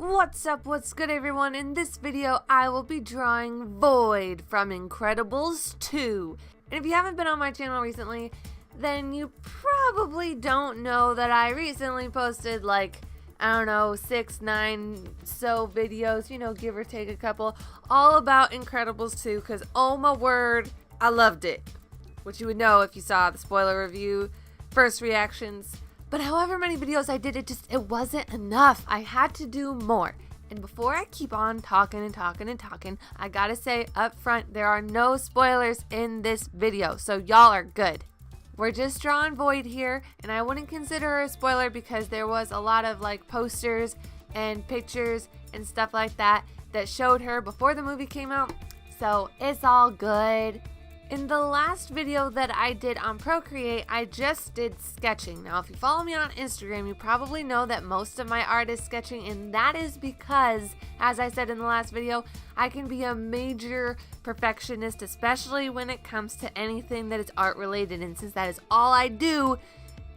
What's up, what's good everyone? In this video I will be drawing Voyd from Incredibles 2. And if you haven't been on my channel recently, then you probably don't know that I recently posted like, I don't know, 6, 9 so videos, you know, give or take a couple, all about Incredibles 2 because oh my word, I loved it. Which you would know if you saw the spoiler review, first reactions. But however many videos I did, it wasn't enough. I had to do more. And before I keep on talking, I gotta say up front, there are no spoilers in this video, so y'all are good. We're just drawing Voyd here, and I wouldn't consider her a spoiler because there was a lot of like posters and pictures and stuff like that that showed her before the movie came out, so it's all good. In the last video that I did on Procreate, I just did sketching. Now, if you follow me on Instagram, you probably know that most of my art is sketching, and that is because, as I said in the last video, I can be a major perfectionist, especially when it comes to anything that is art related, and since that is all I do,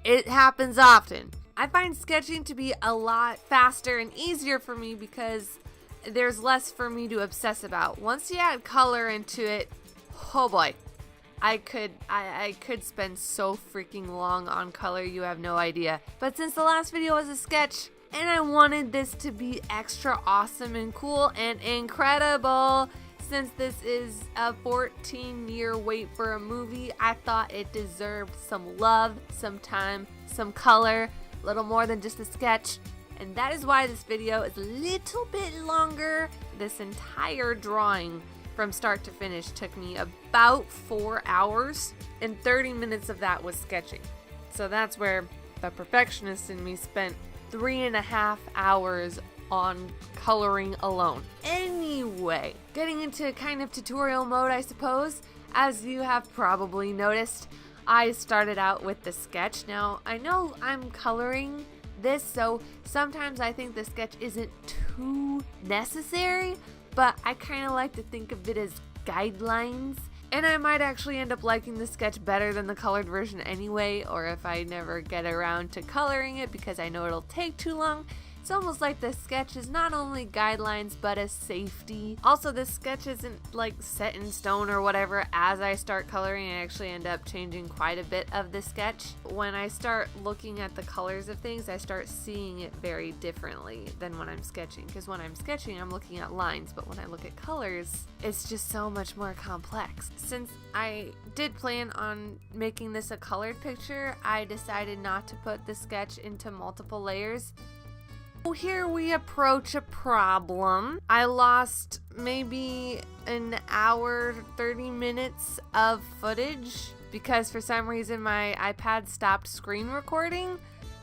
it happens often. I find sketching to be a lot faster and easier for me because there's less for me to obsess about. Once you add color into it, oh boy, I could spend so freaking long on color, you have no idea. But since the last video was a sketch, and I wanted this to be extra awesome and cool and incredible, since this is a 14-year wait for a movie, I thought it deserved some love, some time, some color, a little more than just a sketch. And that is why this video is a little bit longer. This entire drawing from start to finish took me about 4 hours, and 30 minutes of that was sketching. So that's where the perfectionist in me spent 3.5 hours on coloring alone. Anyway, getting into kind of tutorial mode, I suppose. As you have probably noticed, I started out with the sketch. Now, I know I'm coloring this, so sometimes I think the sketch isn't too necessary, but I kind of like to think of it as guidelines, and I might actually end up liking the sketch better than the colored version anyway, or if I never get around to coloring it because I know it'll take too long. It's almost like the sketch is not only guidelines but a safety. Also, the sketch isn't like set in stone or whatever. As I start coloring, I actually end up changing quite a bit of the sketch. When I start looking at the colors of things, I start seeing it very differently than when I'm sketching. Because when I'm sketching, I'm looking at lines, but when I look at colors, it's just so much more complex. Since I did plan on making this a colored picture, I decided not to put the sketch into multiple layers. Here we approach a problem. I lost maybe an hour, 30 minutes of footage because for some reason my iPad stopped screen recording.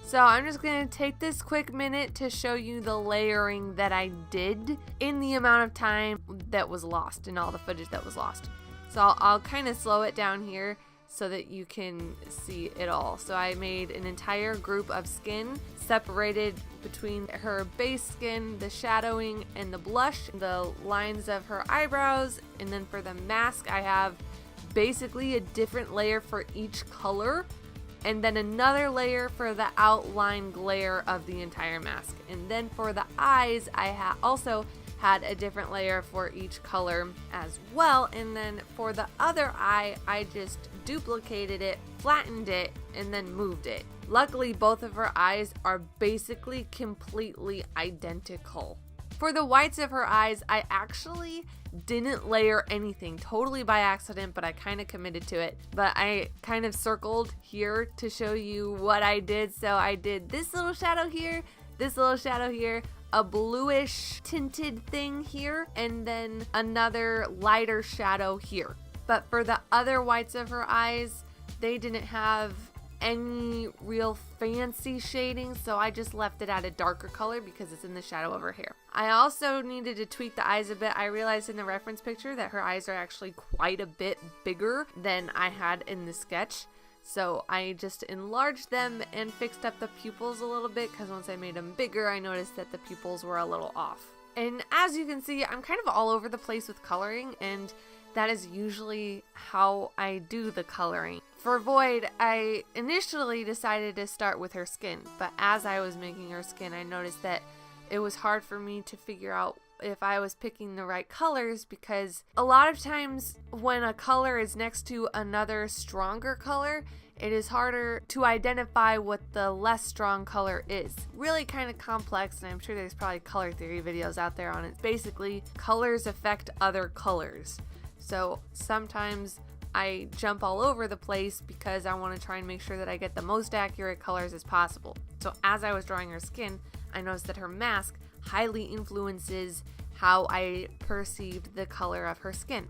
So I'm just going to take this quick minute to show you the layering that I did in the amount of time that was lost and all the footage that was lost. So I'll kind of slow it down here so that you can see it all. So I made an entire group of skin separated between her base skin, the shadowing, and the blush, the lines of her eyebrows, and then for the mask I have basically a different layer for each color, and then another layer for the outline glare of the entire mask. And then for the eyes I also had a different layer for each color as well, and then for the other eye I just duplicated it, flattened it, and then moved it. Luckily, both of her eyes are basically completely identical. For the whites of her eyes, I actually didn't layer anything, totally by accident, but I kind of committed to it. But I kind of circled here to show you what I did. So I did this little shadow here, this little shadow here, a bluish tinted thing here, and then another lighter shadow here. But for the other whites of her eyes, they didn't have any real fancy shading, so I just left it at a darker color because it's in the shadow of her hair. I also needed to tweak the eyes a bit. I realized in the reference picture that her eyes are actually quite a bit bigger than I had in the sketch. So I just enlarged them and fixed up the pupils a little bit because once I made them bigger, I noticed that the pupils were a little off. And as you can see, I'm kind of all over the place with coloring, and that is usually how I do the coloring. For Voyd, I initially decided to start with her skin, but as I was making her skin, I noticed that it was hard for me to figure out if I was picking the right colors, because a lot of times when a color is next to another stronger color, it is harder to identify what the less strong color is. Really kind of complex, and I'm sure there's probably color theory videos out there on it. Basically, colors affect other colors. So sometimes I jump all over the place because I want to try and make sure that I get the most accurate colors as possible. So as I was drawing her skin, I noticed that her mask highly influences how I perceived the color of her skin.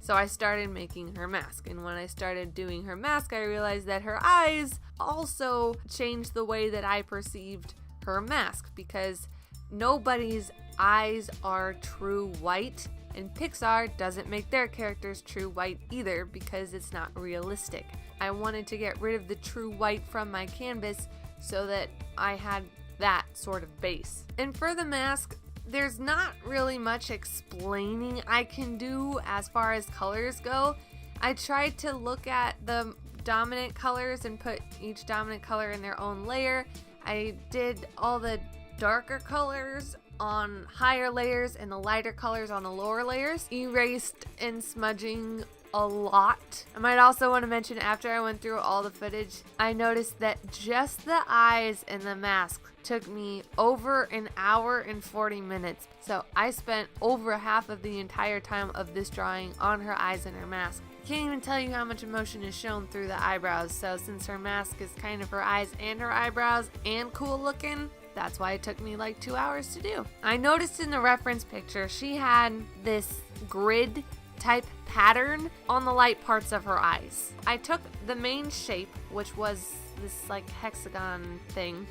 So I started making her mask, and when I started doing her mask, I realized that her eyes also changed the way that I perceived her mask, because nobody's eyes are true white, and Pixar doesn't make their characters true white either because it's not realistic. I wanted to get rid of the true white from my canvas so that I had that sort of base. And for the mask, there's not really much explaining I can do as far as colors go. I tried to look at the dominant colors and put each dominant color in their own layer. I did all the darker colors on higher layers and the lighter colors on the lower layers. Erased and smudging a lot. I might also want to mention, after I went through all the footage, I noticed that just the eyes and the mask took me over an hour and 40 minutes. So I spent over half of the entire time of this drawing on her eyes and her mask. I can't even tell you how much emotion is shown through the eyebrows. So since her mask is kind of her eyes and her eyebrows and cool looking, that's why it took me like 2 hours to do. I noticed in the reference picture she had this grid type pattern on the light parts of her eyes. I took the main shape, which was this like hexagon thing.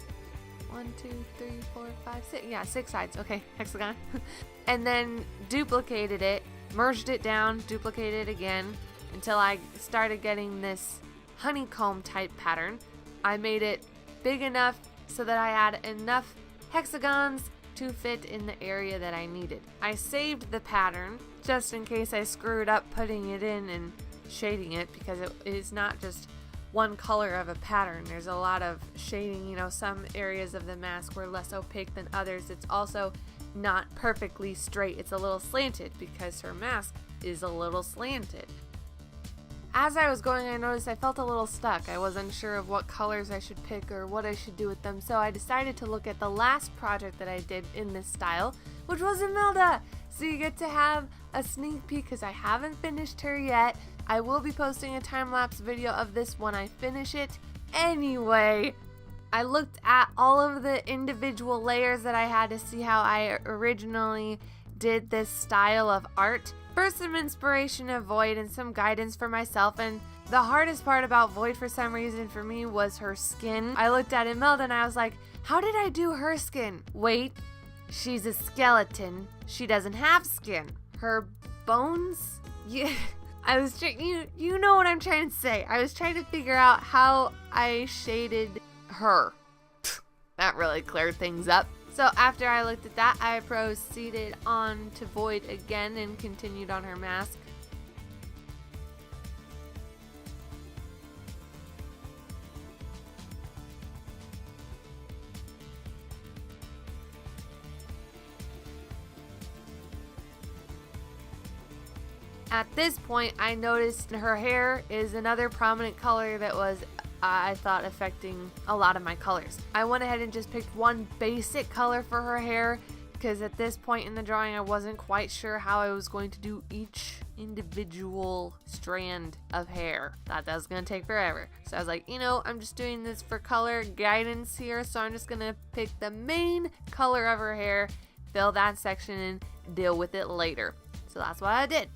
1, 2, 3, 4, 5, 6. Yeah, 6 sides. Okay, hexagon. And then duplicated it, merged it down, duplicated it again until I started getting this honeycomb type pattern. I made it big enough so that I had enough hexagons to fit in the area that I needed. I saved the pattern just in case I screwed up putting it in and shading it, because it is not just one color of a pattern. There's a lot of shading. You know, some areas of the mask were less opaque than others. It's also not perfectly straight. It's a little slanted because her mask is a little slanted. As I was going, I noticed I felt a little stuck. I wasn't sure of what colors I should pick or what I should do with them, so I decided to look at the last project that I did in this style, which was Imelda. So you get to have a sneak peek because I haven't finished her yet. I will be posting a time-lapse video of this when I finish it. Anyway, I looked at all of the individual layers that I had to see how I originally did this style of art. For some inspiration of Voyd and some guidance for myself, and the hardest part about Voyd for some reason for me was her skin. I looked at Imelda and I was like, how did I do her skin? Wait, she's a skeleton. She doesn't have skin. Her bones? Yeah. I was you know what I'm trying to say. I was trying to figure out how I shaded her. That really cleared things up. So after I looked at that, I proceeded on to Voyd again and continued on her mask. At this point, I noticed her hair is another prominent color that was, I thought, affecting a lot of my colors. I went ahead and just picked one basic color for her hair because at this point in the drawing, I wasn't quite sure how I was going to do each individual strand of hair. Thought that was going to take forever. So I was like, I'm just doing this for color guidance here, so I'm just going to pick the main color of her hair, fill that section in, deal with it later. So that's what I did.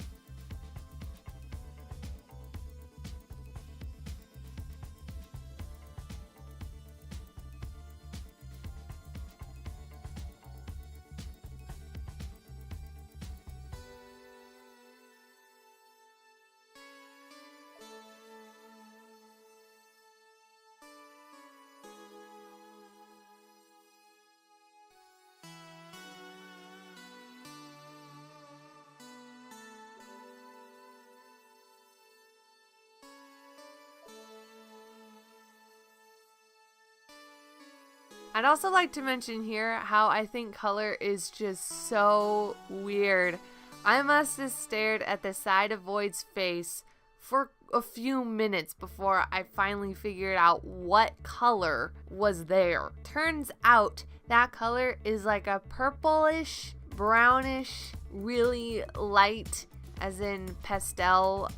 I'd also like to mention here how I think color is just so weird. I must have stared at the side of Voyd's face for a few minutes before I finally figured out what color was there. Turns out that color is like a purplish, brownish, really light, as in pastel,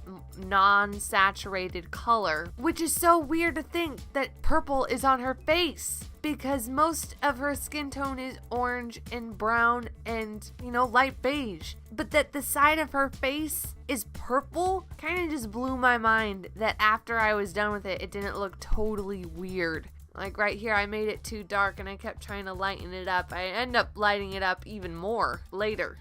non-saturated color, which is so weird to think that purple is on her face because most of her skin tone is orange and brown and, light beige. But that the side of her face is purple kind of just blew my mind that after I was done with it, it didn't look totally weird. Like right here, I made it too dark and I kept trying to lighten it up. I end up lighting it up even more later.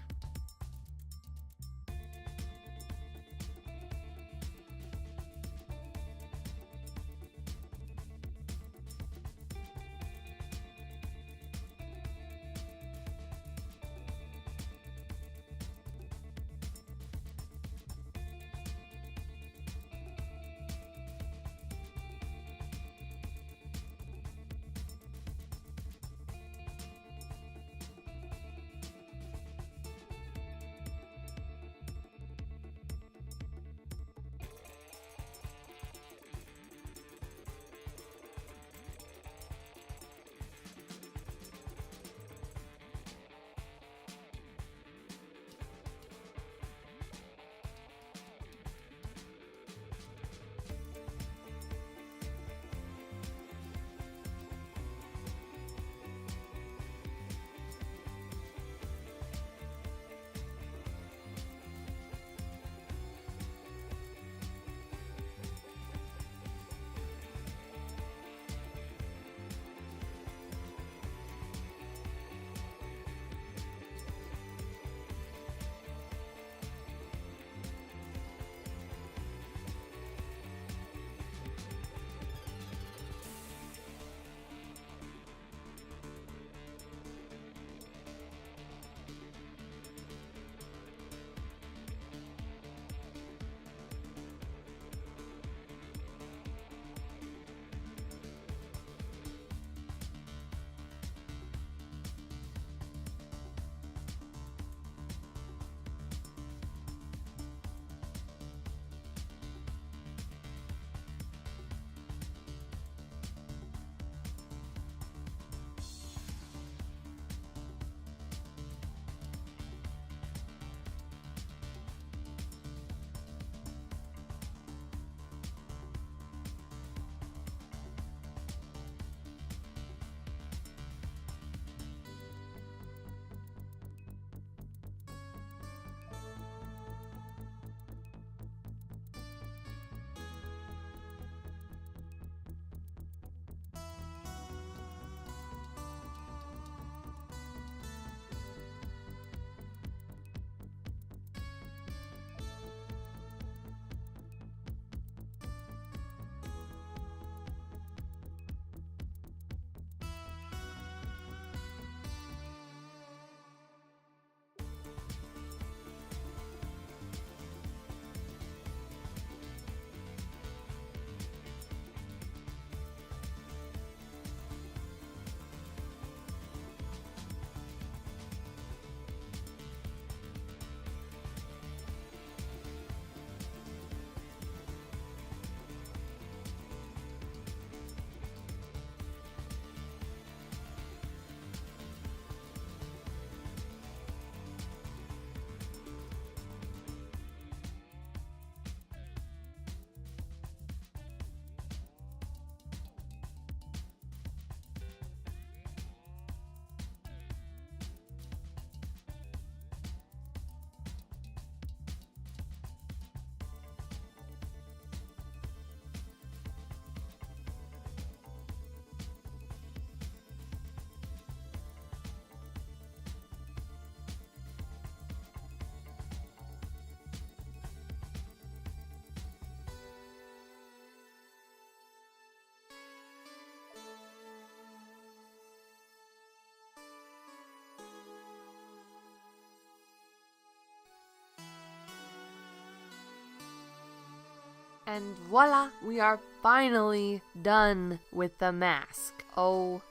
And voila, we are finally done with the mask. Oh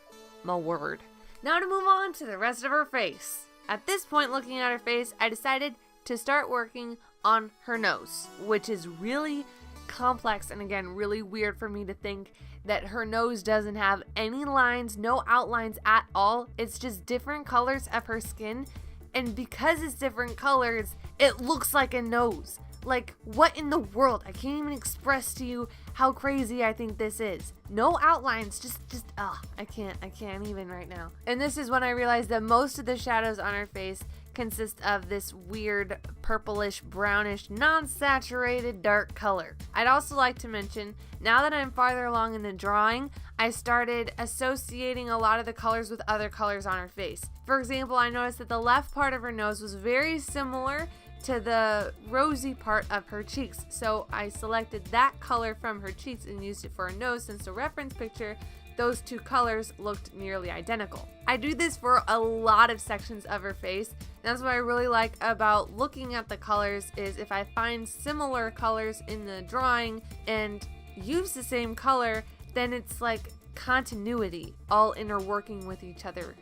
my word. Now to move on to the rest of her face. At this point, looking at her face, I decided to start working on her nose, which is really complex and again really weird for me to think that her nose doesn't have any lines, no outlines at all. It's just different colors of her skin, and because it's different colors, it looks like a nose. Like, what in the world? I can't even express to you how crazy I think this is. No outlines, just I can't even right now. And this is when I realized that most of the shadows on her face consist of this weird purplish, brownish, non-saturated dark color. I'd also like to mention, now that I'm farther along in the drawing, I started associating a lot of the colors with other colors on her face. For example, I noticed that the left part of her nose was very similar to the rosy part of her cheeks, so I selected that color from her cheeks and used it for her nose, since the reference picture, those two colors looked nearly identical. I do this for a lot of sections of her face. That's what I really like about looking at the colors, is if I find similar colors in the drawing and use the same color, then it's like continuity, all interworking with each other.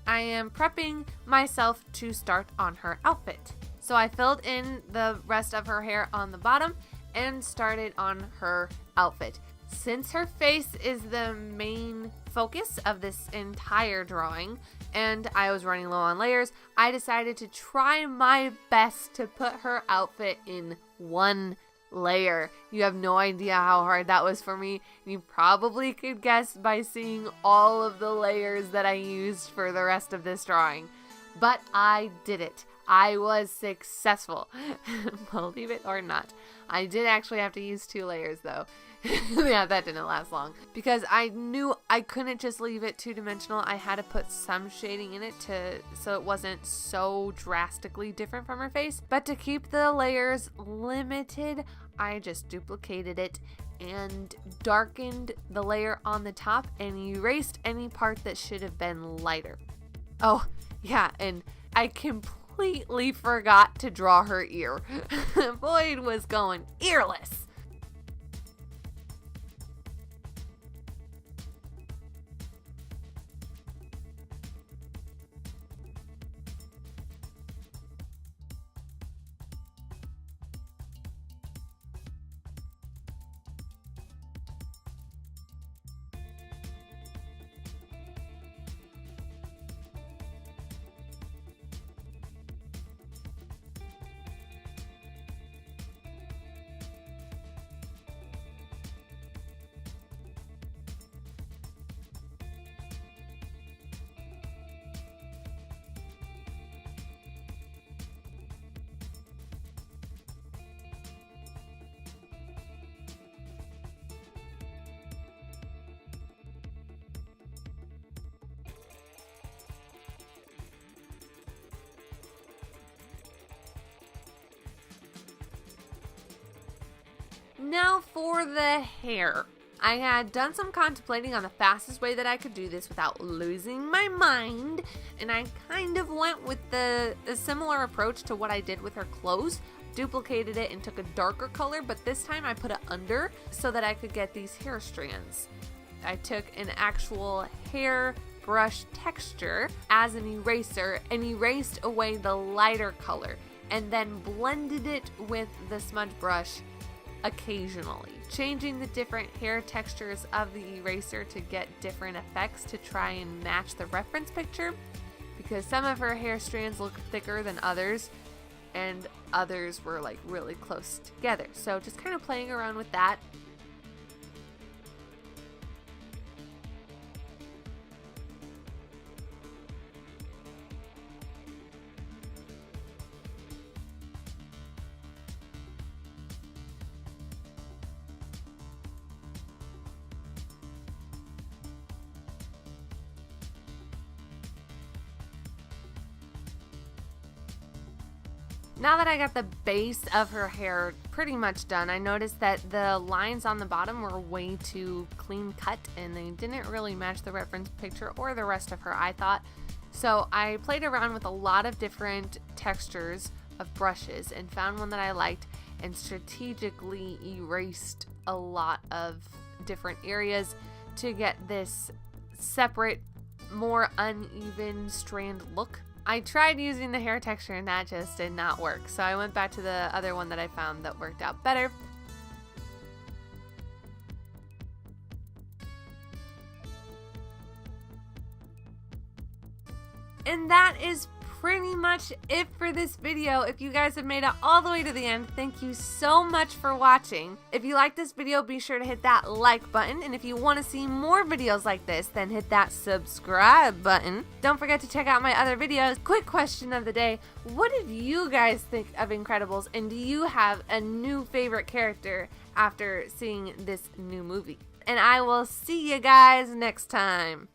I am prepping myself to start on her outfit. So I filled in the rest of her hair on the bottom and started on her outfit. Since her face is the main focus of this entire drawing and I was running low on layers, I decided to try my best to put her outfit in one layer. You have no idea how hard that was for me. You probably could guess by seeing all of the layers that I used for the rest of this drawing. But I did it. I was successful. Believe it or not. I did actually have to use 2 layers though. Yeah, that didn't last long because I knew I couldn't just leave it 2-dimensional. I had to put some shading in it so it wasn't so drastically different from her face. But to keep the layers limited, I just duplicated it and darkened the layer on the top and erased any part that should have been lighter. Oh, yeah, and I completely forgot to draw her ear. Voyd was going earless. Now for the hair. I had done some contemplating on the fastest way that I could do this without losing my mind, and I kind of went with a similar approach to what I did with her clothes. Duplicated it and took a darker color, but this time I put it under so that I could get these hair strands. I took an actual hair brush texture as an eraser and erased away the lighter color and then blended it with the smudge brush occasionally, changing the different hair textures of the eraser to get different effects to try and match the reference picture, because some of her hair strands look thicker than others and others were like really close together. So just kind of playing around with that. Now that I got the base of her hair pretty much done, I noticed that the lines on the bottom were way too clean cut and they didn't really match the reference picture or the rest of her, I thought. So I played around with a lot of different textures of brushes and found one that I liked and strategically erased a lot of different areas to get this separate, more uneven strand look. I tried using the hair texture and that just did not work, so I went back to the other one that I found that worked out better. And that is pretty much it for this video. If you guys have made it all the way to the end, thank you so much for watching. If you like this video, be sure to hit that like button, and if you want to see more videos like this, then hit that subscribe button. Don't forget to check out my other videos. Quick question of the day: what did you guys think of Incredibles, and do you have a new favorite character after seeing this new movie? And I will see you guys next time.